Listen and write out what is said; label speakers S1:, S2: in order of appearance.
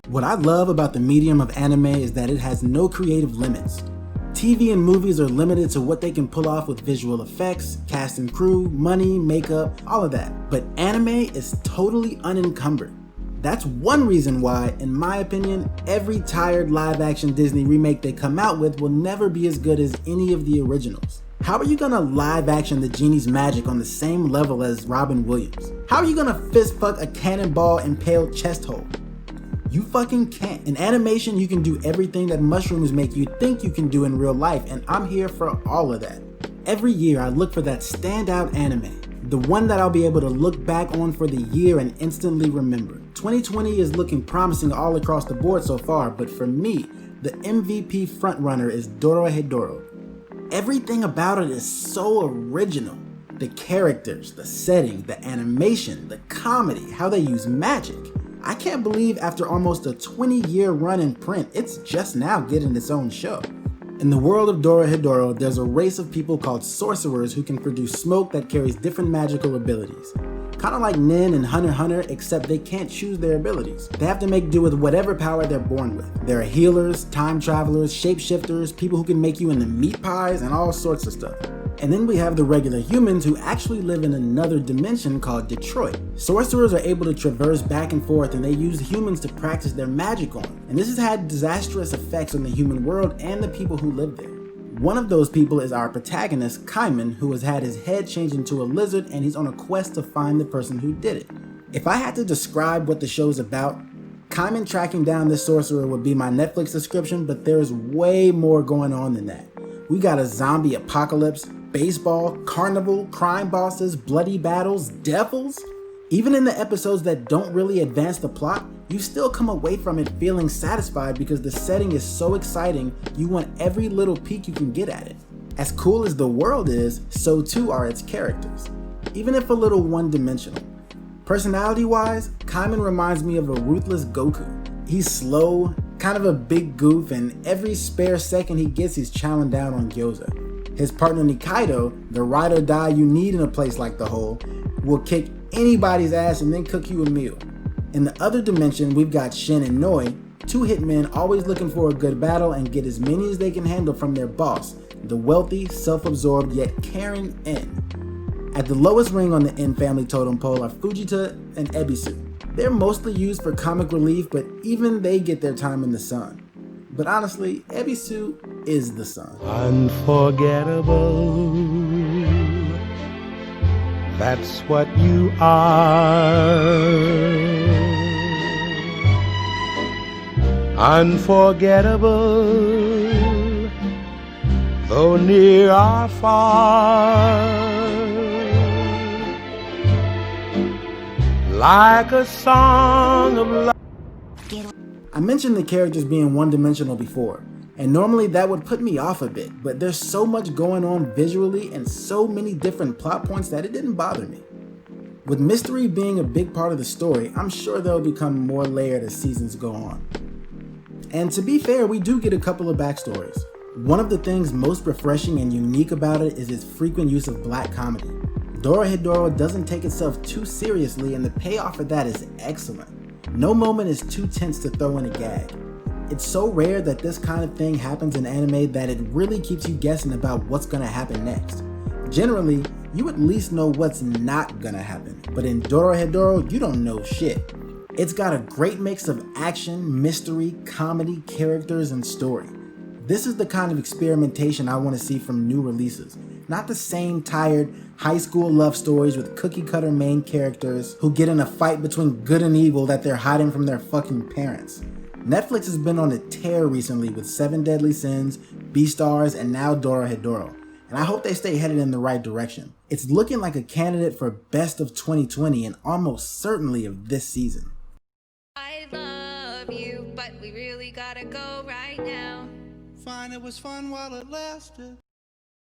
S1: What I love about the medium of anime is that it has no creative limits. TV and movies are limited to what they can pull off with visual effects, cast and crew, money, makeup, all of that. But anime is totally unencumbered. That's one reason why, in my opinion, every tired live-action Disney remake they come out with will never be as good as any of the originals. How are you gonna live-action the genie's magic on the same level as Robin Williams? How are you gonna fist-fuck a cannonball impaled chest hole? You fucking can't. In animation, you can do everything that mushrooms make you think you can do in real life, and I'm here for all of that. Every year, I look for that standout anime, the one that I'll be able to look back on for the year and instantly remember. 2020 is looking promising all across the board so far, but for me, the MVP frontrunner is Dorohedoro. Everything about it is so original. The characters, the setting, the animation, the comedy, how they use magic. I can't believe after almost a 20-year run in print, it's just now getting its own show. In the world of Dorohedoro, there's a race of people called sorcerers who can produce smoke that carries different magical abilities. Kinda like Nin and Hunter x Hunter, except they can't choose their abilities. They have to make do with whatever power they're born with. There are healers, time travelers, shapeshifters, people who can make you into meat pies, and all sorts of stuff. And then we have the regular humans who actually live in another dimension called Detroit. Sorcerers are able to traverse back and forth, and they use humans to practice their magic on. And this has had disastrous effects on the human world and the people who live there. One of those people is our protagonist, Kaiman, who has had his head changed into a lizard, and he's on a quest to find the person who did it. If I had to describe what the show's about, Kaiman tracking down this sorcerer would be my Netflix description, but there's way more going on than that. We got a zombie apocalypse, baseball, carnival, crime bosses, bloody battles, devils. Even in the episodes that don't really advance the plot, you still come away from it feeling satisfied because the setting is so exciting, you want every little peek you can get at it. As cool as the world is, so too are its characters, even if a little one-dimensional. Personality-wise, Kaiman reminds me of a ruthless Goku. He's slow, kind of a big goof, and every spare second he gets he's chowing down on gyoza. His partner Nikaido, the ride or die you need in a place like the Hole, will kick anybody's ass and then cook you a meal. In the other dimension, we've got Shin and Noi, two hitmen always looking for a good battle and get as many as they can handle from their boss, the wealthy, self-absorbed yet caring En. At the lowest ring on the En family totem pole are Fujita and Ebisu. They're mostly used for comic relief, but even they get their time in the sun. But honestly, Ebisu is the sun.
S2: Unforgettable, that's what you are. Unforgettable, though near or far. Like a song of love.
S1: I mentioned the characters being one-dimensional before, and normally that would put me off a bit, but there's so much going on visually and so many different plot points that it didn't bother me. With mystery being a big part of the story, I'm sure they'll become more layered as seasons go on. And to be fair, we do get a couple of backstories. One of the things most refreshing and unique about it is its frequent use of black comedy. Dorohedoro doesn't take itself too seriously, and the payoff for that is excellent. No moment is too tense to throw in a gag. It's so rare that this kind of thing happens in anime that it really keeps you guessing about what's gonna happen next. Generally, you at least know what's not gonna happen, but in Dorohedoro, you don't know shit. It's got a great mix of action, mystery, comedy, characters, and story. This is the kind of experimentation I want to see from new releases. Not the same tired high school love stories with cookie cutter main characters who get in a fight between good and evil that they're hiding from their fucking parents. Netflix has been on a tear recently with 7 Deadly Sins, Beastars, and now Dorohedoro, and I hope they stay headed in the right direction. It's looking like a candidate for best of 2020 and almost certainly of this season.
S3: I love you, but we really gotta go right now.
S4: Fine, it was fun while it lasted.